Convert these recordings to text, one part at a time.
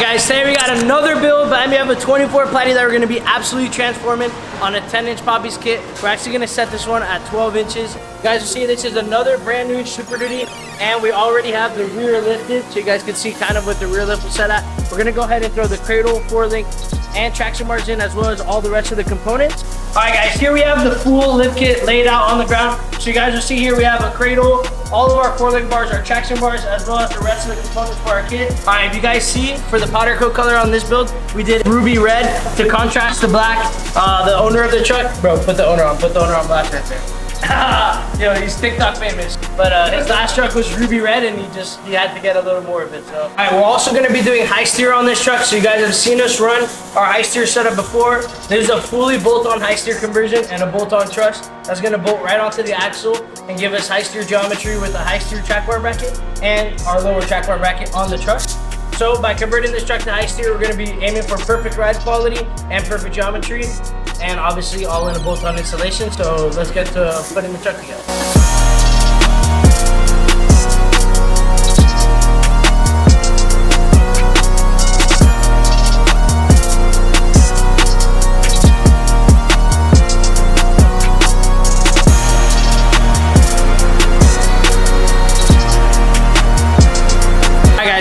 guys, today we got another build, but we have a 24 platy that we're gonna be absolutely transforming on a 10-inch Papis kit. We're actually gonna set this one at 12 inches. You guys will see this is another brand new Super Duty, and we already have the rear lifted, so you guys can see kind of what the rear lift will set at. We're gonna go ahead and throw the cradle, forelink, and traction bars in, as well as all the rest of the components. All right, guys, here we have the full lift kit laid out on the ground. So you guys will see here we have a cradle, all of our forelink bars, our traction bars, as well as the rest of the components for our kit. All right, if you guys see, for the powder coat color on this build, we did ruby red to contrast the black. The owner of the truck, bro, put the owner on blast right there. Yo, he's TikTok famous. But his last truck was ruby red, and he had to get a little more of it. So, all right, we're also gonna be doing high steer on this truck. So you guys have seen us run our high steer setup before. There's a fully bolt-on high steer conversion and a bolt-on truss that's gonna bolt right onto the axle and give us high steer geometry with a high steer track bar bracket and our lower track bar bracket on the truss. So by converting this truck to high steer, we're gonna be aiming for perfect ride quality and perfect geometry, and obviously all in a bolt-on installation. So let's get to putting the truck together.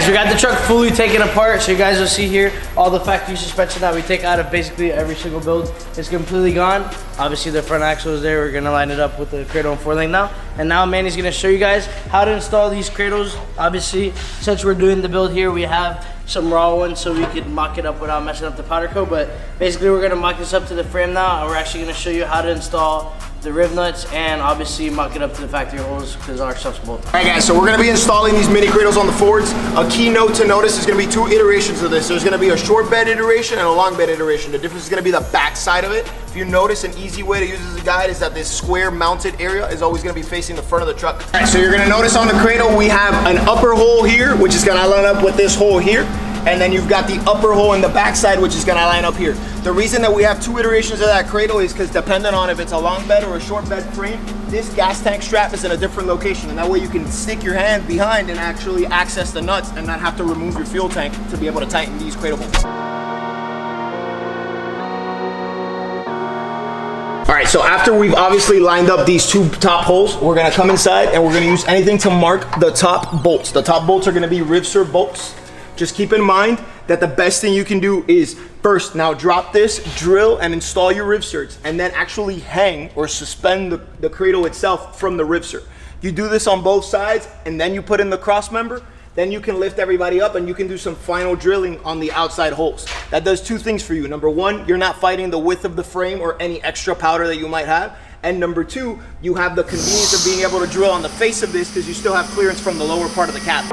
We got the truck fully taken apart, so you guys will see here all the factory suspension that we take out of basically every single build is completely gone. Obviously the front axle is there. We're gonna line it up with the cradle and forelink now. And now Manny's gonna show you guys how to install these cradles. Obviously, since we're doing the build here, we have some raw ones so we could mock it up without messing up the powder coat. But basically we're gonna mock this up to the frame now, and we're actually gonna show you how to install the riv nuts and obviously mock it up to the factory holes because our stuff's both. All right, guys, so we're gonna be installing these mini cradles on the Fords. A key note to notice is gonna be two iterations of this. There's gonna be a short bed iteration and a long bed iteration. The difference is gonna be the back side of it. If you notice, an easy way to use as a guide is that this square mounted area is always gonna be facing the front of the truck. All right, so you're gonna notice on the cradle, we have an upper hole here, which is gonna line up with this hole here. And then you've got the upper hole in the backside, which is gonna line up here. The reason that we have two iterations of that cradle is because depending on if it's a long bed or a short bed frame, this gas tank strap is in a different location. And that way you can stick your hand behind and actually access the nuts and not have to remove your fuel tank to be able to tighten these cradle bolts. All right, so after we've obviously lined up these two top holes, we're gonna come inside and we're gonna use anything to mark the top bolts. The top bolts are gonna be riv-serv bolts. Just keep in mind that the best thing you can do is first, now drop this, drill and install your riv serts, and then actually hang or suspend the cradle itself from the riv sert. You do this on both sides and then you put in the cross member, then you can lift everybody up and you can do some final drilling on the outside holes. That does two things for you. Number one, you're not fighting the width of the frame or any extra powder that you might have. And number two, you have the convenience of being able to drill on the face of this because you still have clearance from the lower part of the cab.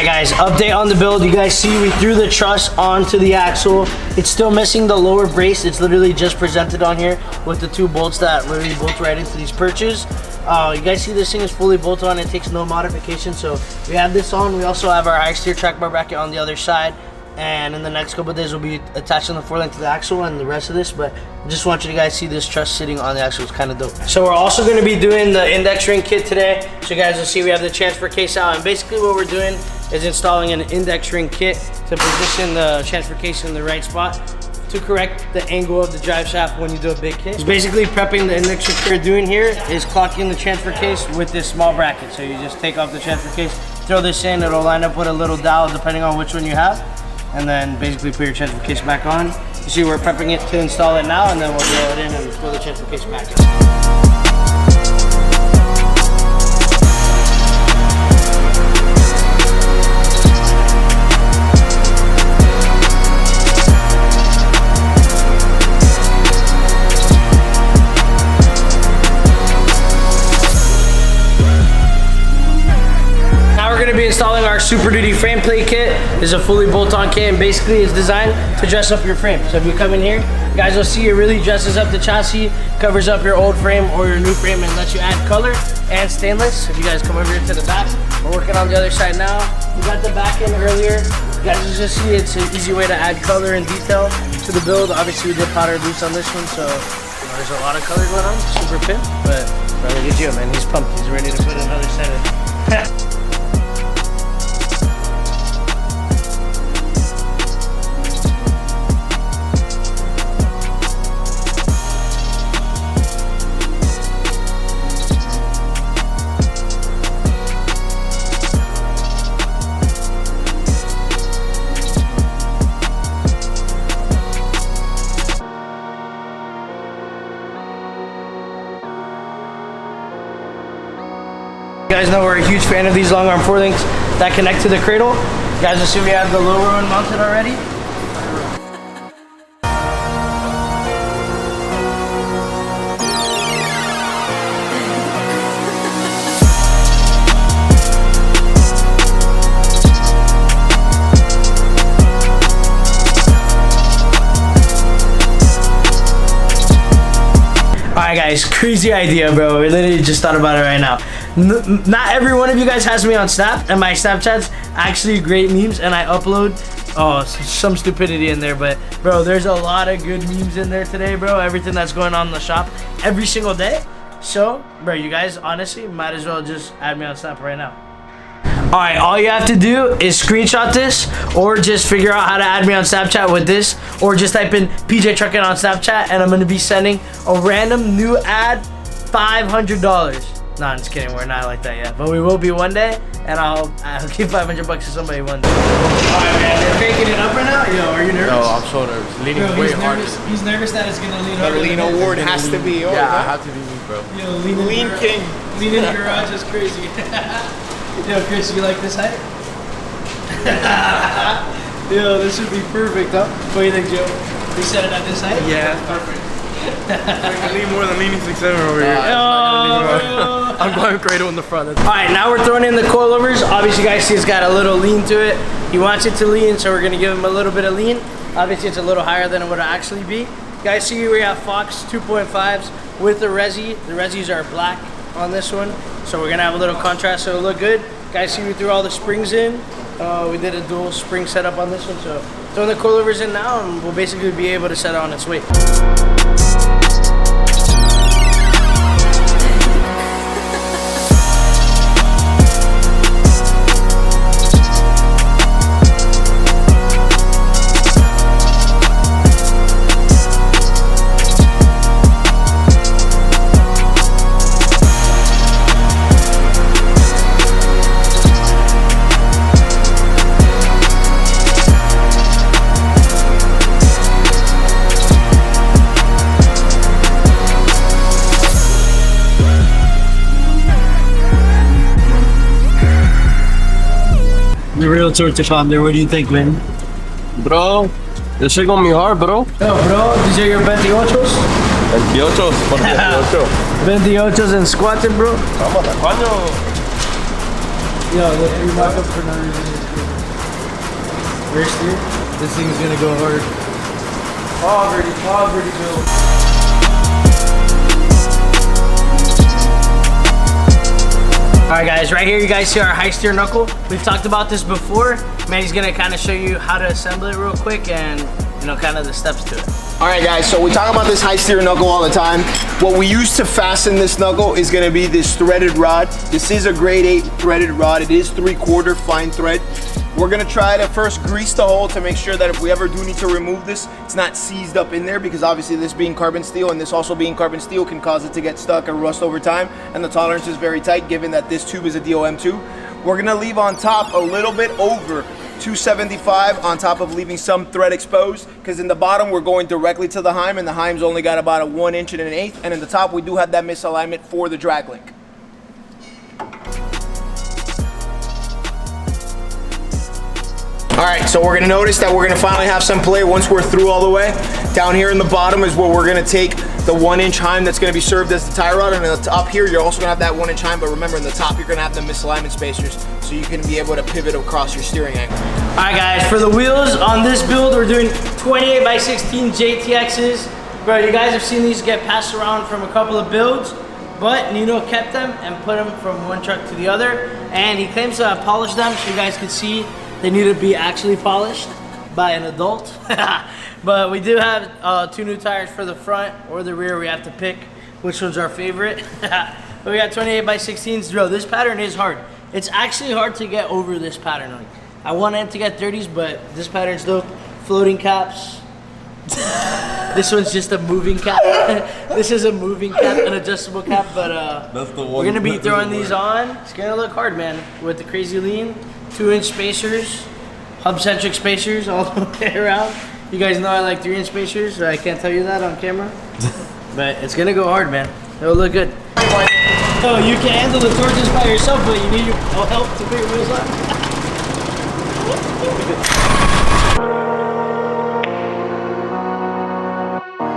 Guys, update on the build. You guys see we threw the truss onto the axle. It's still missing the lower brace. It's literally just presented on here with the two bolts that literally bolt right into these perches. You guys see this thing is fully bolted on. It takes no modification. So we have this on. We also have our high steer track bar bracket on the other side. And in the next couple of days, we'll be attaching the forelink to the axle and the rest of this. But I just want you to guys see this truss sitting on the axle. It's kind of dope. So we're also going to be doing the index ring kit today. So you guys will see we have the transfer case out. And basically what we're doing is installing an index ring kit to position the transfer case in the right spot to correct the angle of the drive shaft when you do a big kit. So basically prepping the index ring kit we're doing here is clocking the transfer case with this small bracket. So you just take off the transfer case, throw this in, it'll line up with a little dowel depending on which one you have. And then basically put your transfer case back on. You see we're prepping it to install it now, and then we'll throw it in and throw the transfer case back in. installing our Super Duty frame plate kit. This is a fully bolt-on kit, and basically it's designed to dress up your frame. So if you come in here, guys will see it really dresses up the chassis, covers up your old frame or your new frame, and lets you add color and stainless. If you guys come over here to the back, we're working on the other side now. We got the back end earlier. You guys will just see it's an easy way to add color and detail to the build. Obviously we did powder loose on this one, so there's a lot of color going on, super pimp, but look at you, man, he's pumped. He's ready to put another set in. You guys know we're a huge fan of these long arm forelinks that connect to the cradle. You guys will see we have the lower one mounted already. Alright guys, crazy idea, bro. We literally just thought about it right now. Not every one of you guys has me on Snap, and my Snapchat's actually great memes, and I upload some stupidity in there, but bro, there's a lot of good memes in there today, bro. Everything that's going on in the shop every single day. So, bro, you guys honestly might as well just add me on Snap right now. Alright, all you have to do is screenshot this, or just figure out how to add me on Snapchat with this, or just type in Pjtruckin on Snapchat, and I'm going to be sending a random new ad $500. Nah, I'm just kidding, we're not like that yet, but we will be one day, and I'll give $500 to somebody one day. Alright, man, you're faking it up right now? Yo, are you nervous? No, I'm so nervous. Leaning way harder. He's nervous that it's going to lean over. The lean award has to be. Yeah, I have to be me, bro. Yo, lean king. Lean in the garage is crazy. Yo, Chris, you like this height? Yo, this would be perfect, huh? What do you think, Joe? We set it at this height? Yeah, perfect. I can lean more than leaning 6'7" over here. I'm going cradle in the front. Alright, now we're throwing in the coilovers. Obviously, you guys see it's got a little lean to it. He wants it to lean, so we're going to give him a little bit of lean. Obviously, it's a little higher than it would actually be. You guys see we have Fox 2.5s with the resi. The resis are black on this one, so we're going to have a little contrast so it'll look good. Guys see we threw all the springs in. We did a dual spring setup on this one, so throwing the coilovers in now, and we'll basically be able to set it on its way. The real torture farm there, what do you think, man? Bro, this shit gonna be hard, bro. Yo, bro, these are your 28s? 28, por 28. 28s and squatting, bro. Vamos a coño. Yo, you mark up for no reason. Rear steer? This thing's gonna go hard. Poverty build. Alright guys, right here you guys see our high steer knuckle. We've talked about this before. Manny's gonna kind of show you how to assemble it real quick and, you know, kind of the steps to it. Alright guys, so we talk about this high steer knuckle all the time. What we use to fasten this knuckle is gonna be this threaded rod. This is a grade 8 threaded rod. It is 3/4 fine thread. We're gonna try to first grease the hole to make sure that if we ever do need to remove this, it's not seized up in there, because obviously this being carbon steel and this also being carbon steel can cause it to get stuck or rust over time, and the tolerance is very tight given that this tube is a DOM2. We're gonna leave on top a little bit over 275 on top of leaving some thread exposed, because in the bottom we're going directly to the heim, and the heim's only got about a 1 inch and 1/8, and in the top we do have that misalignment for the drag link. All right, so we're gonna notice that we're gonna finally have some play once we're through all the way. Down here in the bottom is where we're gonna take the 1-inch heim that's gonna be served as the tie rod, and up here you're also gonna have that 1-inch heim, but remember in the top you're gonna have the misalignment spacers so you can be able to pivot across your steering angle. All right guys, for the wheels on this build, we're doing 28x16 JTXs. Bro, you guys have seen these get passed around from a couple of builds, but Nino kept them and put them from one truck to the other, and he claims to have polished them so you guys can see they need to be actually polished by an adult. But we do have 2 new tires for the front or the rear. We have to pick which one's our favorite. But we got 28x16s. Bro, this pattern is hard. It's actually hard to get over this pattern. Like, I wanted to get 30s, but this pattern's dope. Floating caps. This one's just a moving cap. This is a moving cap, an adjustable cap, but that's the one we're gonna be throwing these on. It's gonna look hard, man, with the crazy lean, 2-inch spacers, hub-centric spacers all the way around. You guys know I like 3-inch spacers, so I can't tell you that on camera. But it's gonna go hard, man. It'll look good. So you can handle the torches by yourself, but you need help to put your wheels on.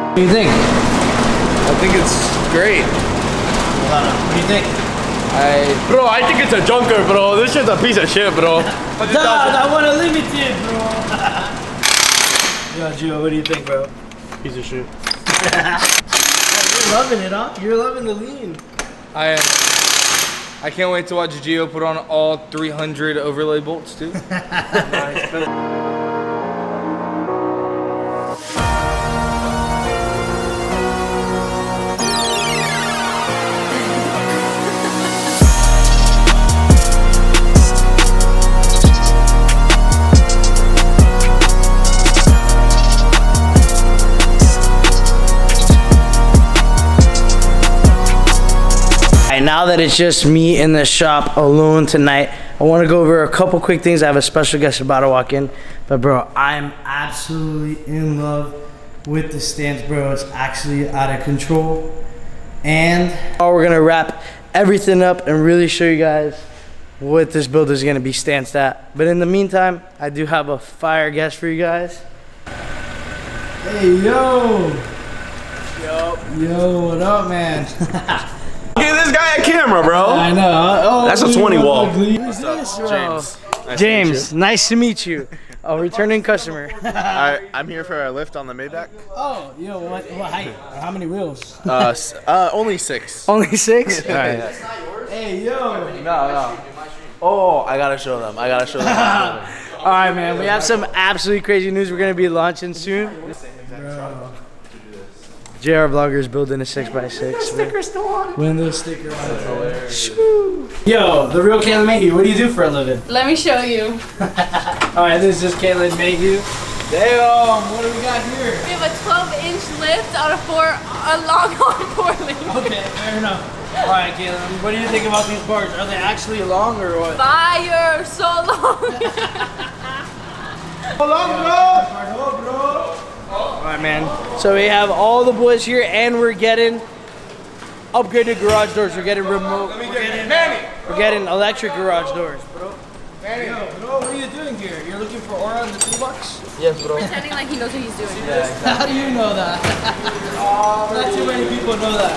What do you think? I think it's great. What do you think? Bro, I think it's a junker, bro. This shit's a piece of shit, bro. Dog, I want a limited, bro. Yo, Gio, what do you think, bro? Piece of shit. You're loving it, huh? You're loving the lean. I can't wait to watch Gio put on all 300 overlay bolts, too. Now that it's just me in the shop alone tonight, I want to go over a couple quick things. I have a special guest about to walk in, but bro, I'm absolutely in love with the stance, bro. It's actually out of control, and we're gonna wrap everything up and really show you guys what this build is gonna be stanced at. But in the meantime, I do have a fire guest for you guys. Hey, yo, what up, man? Give this guy a camera, bro. I know. Oh, that's a 20 wall. Who's this, bro? James, nice to meet you. A returning customer. I'm here for a lift on the Maybach. Oh, yo, what height? How many wheels? Only 6. Only 6? All right. Hey, yo. No. Oh, I gotta show them. All right, man. We have some absolutely crazy news. We're gonna be launching soon. Bro. JR Vlogger's building a 6x6. Sticker still on. Window sticker on. Yo, the real Caitlin Mayhew, what do you do for a living? Let me show you. Alright, this is Caitlin Mayhew. Damn, what do we got here? We have a 12-inch lift out of a long arm 4-link. Okay, fair enough. Alright, Caitlin, what do you think about these bars? Are they actually long or what? Fire, so long. So long, bro! Alright, man. So we have all the boys here, and we're getting upgraded garage doors. We're getting remote. We're getting electric garage doors, bro. Yo, bro, what are you doing here? You're looking for aura in the toolbox? Yes, bro. Pretending like he knows what he's doing. How do you know that? Not too many people know that.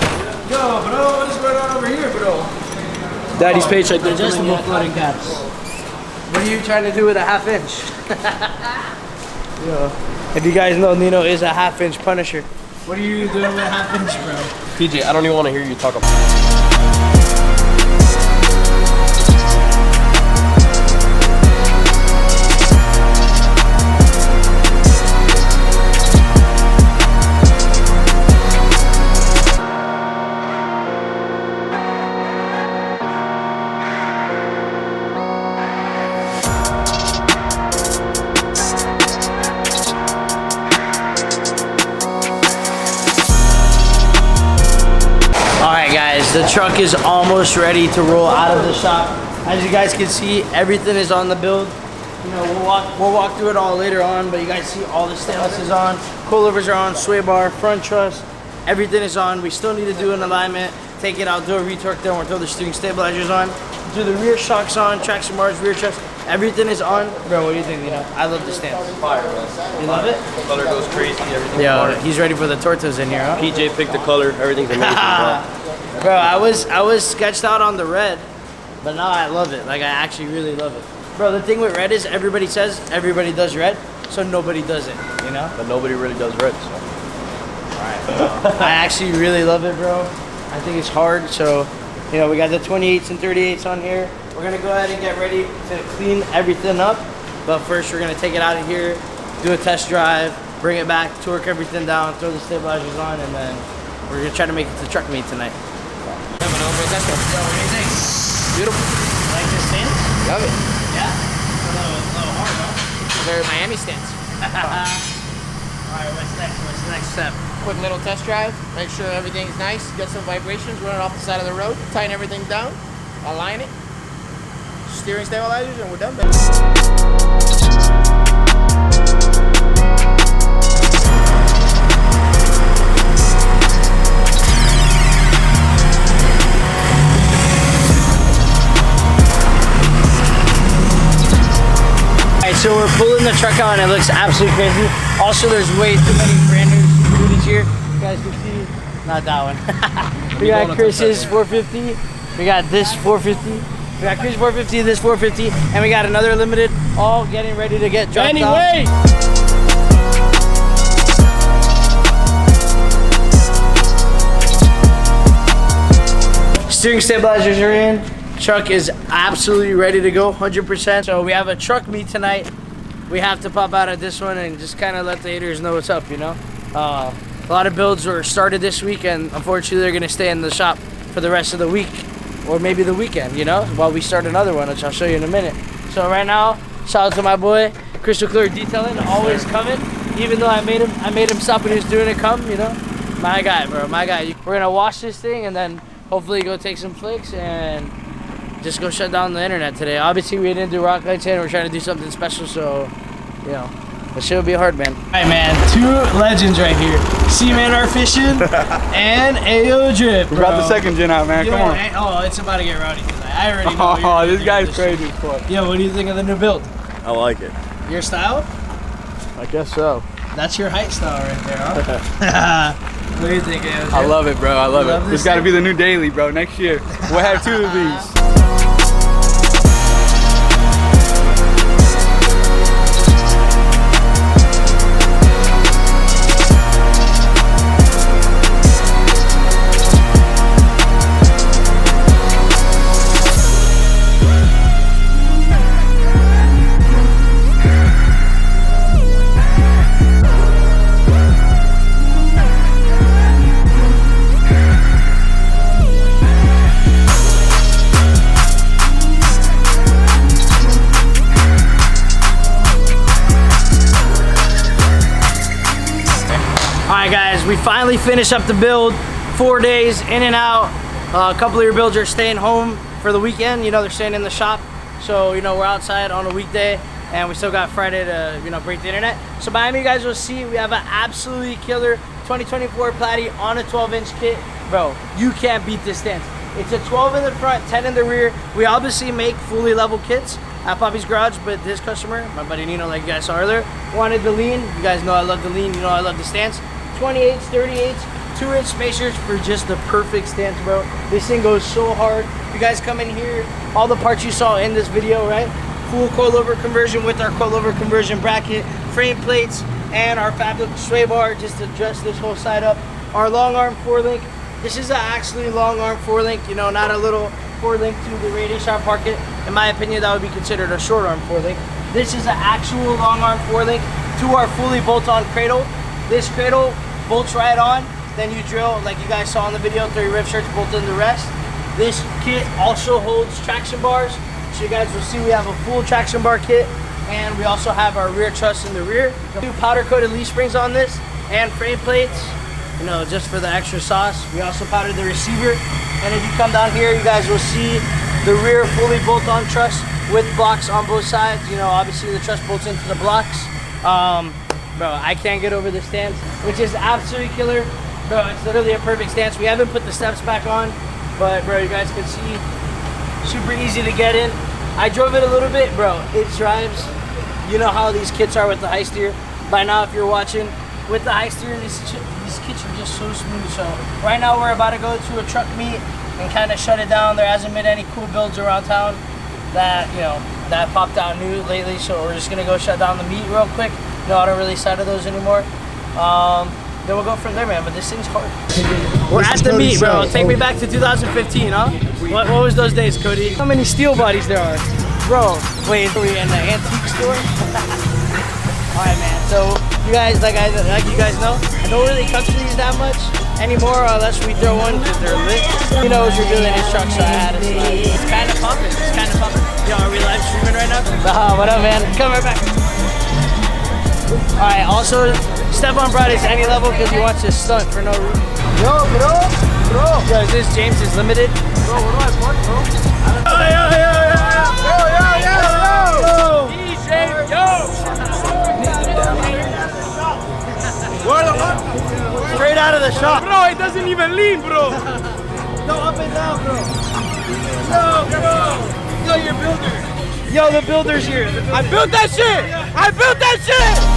Yo, bro, what is going on over here, bro? Daddy's paycheck. Adjustable floating caps. What are you trying to do with a 1/2 inch? Yo. If you guys know, Nino is a 1/2 inch Punisher. What are you doing with a 1/2 inch, bro? PJ, I don't even want to hear you talk about The truck is almost ready to roll out of the shop. As you guys can see, everything is on the build. You know, we'll walk through it all later on, but you guys see all the stainless is on, coilovers are on, sway bar, front truss, everything is on. We still need to do an alignment, take it out, do a retorque there, we'll throw the steering stabilizers on, do the rear shocks on, traction bars, rear truss, Everything is on. Bro, what do you think, you know? I love the stance. Fire, man. You love it? The color goes crazy, everything. Yeah, he's ready for the tortas in here, huh? PJ picked the color, everything's amazing, Bro, I was sketched out on the red, but now I love it. Like, I actually really love it. Bro, the thing with red is everybody says everybody does red, so nobody does it, you know? But nobody really does red, so. I actually really love it, bro. I think it's hard, so, you know, we got the 28s and 38s on here. We're gonna go ahead and get ready to clean everything up, but first we're gonna take it out of here, do a test drive, bring it back, torque everything down, throw the stabilizers on, and then we're gonna try to make it to truck meet tonight. Yo, what do you think? Beautiful. Like this stance? Love it. Yeah? A little hard, huh? Very Miami stance. Alright, what's next? What's the next step? Quick little test drive. Make sure everything's nice. Get some vibrations. Run it off the side of the road. Tighten everything down. Align it. Steering stabilizers, and we're done, baby. So we're pulling the truck out and it looks absolutely crazy. Also, there's way too many brand new Super here. You guys can see, not that one. We got Chris's 450. We got this 450. We got Chris's 450, this 450, and we got another limited, all getting ready to get dropped off. Steering stabilizers are in. Truck is absolutely ready to go, 100%. So we have a truck meet tonight. We have to pop out at this one and just kind of let the haters know what's up, you know? A lot of builds were started this week, and unfortunately they're gonna stay in the shop for the rest of the week, or maybe the weekend, you know? While we start another one, which I'll show you in a minute. So right now, shout out to my boy, Crystal Clear Detailing, always coming. Even though I made him stop when he was doing it come, you know? My guy, bro, my guy. We're gonna wash this thing and then hopefully go take some flicks and just go shut down the internet today. Obviously, we didn't do rock lights in. We're trying to do something special, so, you know, the shit will be hard, man. All right, man, two legends right here. C-Man R Fishing and AO Drip, bro. We brought the second gen out, man. Come on. Oh, it's about to get rowdy tonight. I already know. Oh, this guy's crazy as fuck. Yo, what do you think of the new build? I like it. Your style? I guess so. That's your height style right there, huh? What do you think, AO Drip? I love it, bro. I love it. this This got to thing? be the new daily, bro. Next year, we'll have two of these. We finally finished up the build. 4 days in and out. A couple of your builds are staying home for the weekend. You know, they're staying in the shop. So, you know, we're outside on a weekday and we still got Friday to, you know, break the internet. So Miami, you guys will see we have an absolutely killer 2024 Platy on a 12-inch kit. Bro, you can't beat this stance. It's a 12 in the front, 10 in the rear. We obviously make fully level kits at Papis Garage, but this customer, my buddy Nino, like you guys saw earlier, wanted the lean. You guys know I love the lean. You know I love the stance. 28s, 38s, 2-inch spacers for just the perfect stance, bro. This thing goes so hard. You guys come in here, all the parts you saw in this video, right? Full coilover conversion with our coilover conversion bracket, frame plates, and our fabric sway bar just to dress this whole side up. Our long arm 4-link. This is actually long arm 4-link, you know, not a little 4-link to the radius sharp pocket. In my opinion, that would be considered a short arm 4-link. This is an actual long arm 4-link to our fully bolt-on cradle. This cradle bolts right on, then you drill, like you guys saw in the video, 3 riv shirts, bolt in the rest. This kit also holds traction bars, so you guys will see we have a full traction bar kit, and we also have our rear truss in the rear. 2 powder coated leaf springs on this, and frame plates, you know, just for the extra sauce. We also powdered the receiver, and if you come down here, you guys will see the rear fully bolt-on truss with blocks on both sides. You know, obviously the truss bolts into the blocks. Bro, I can't get over the stance, which is absolutely killer. Bro, it's literally a perfect stance. We haven't put the steps back on, but bro, you guys can see, super easy to get in. I drove it a little bit, bro. It drives. You know how these kits are with the high steer. By now, if you're watching, with the high steer, these kits are just so smooth. So right now, we're about to go to a truck meet and kind of shut it down. There hasn't been any cool builds around town that that popped out new lately. So we're just gonna go shut down the meet real quick. No, I don't really side of those anymore. Then we'll go from there, man. But this thing's hard. We're at the meet, bro. Take me back to 2015, huh? What was those days, Cody? How many steel bodies there are? Bro, wait, are we in the antique store? Alright, man, so you guys, like you guys know, I don't really cut these that much anymore unless we throw one because they're lit. He knows we're doing his truck, so I had to see. It's kind of pumping, Yo, are we live streaming right now? What up, man? Come right back. Alright, also, Stefan brought his any level because he wants to stunt for no reason. Yo, bro. Yo, is this James's Limited? Bro, what do I want, bro? Straight out of the shop. Bro, it doesn't even lean, bro. Go up and down, bro. Yo, your builder. Yo, the builder's here. I built that shit.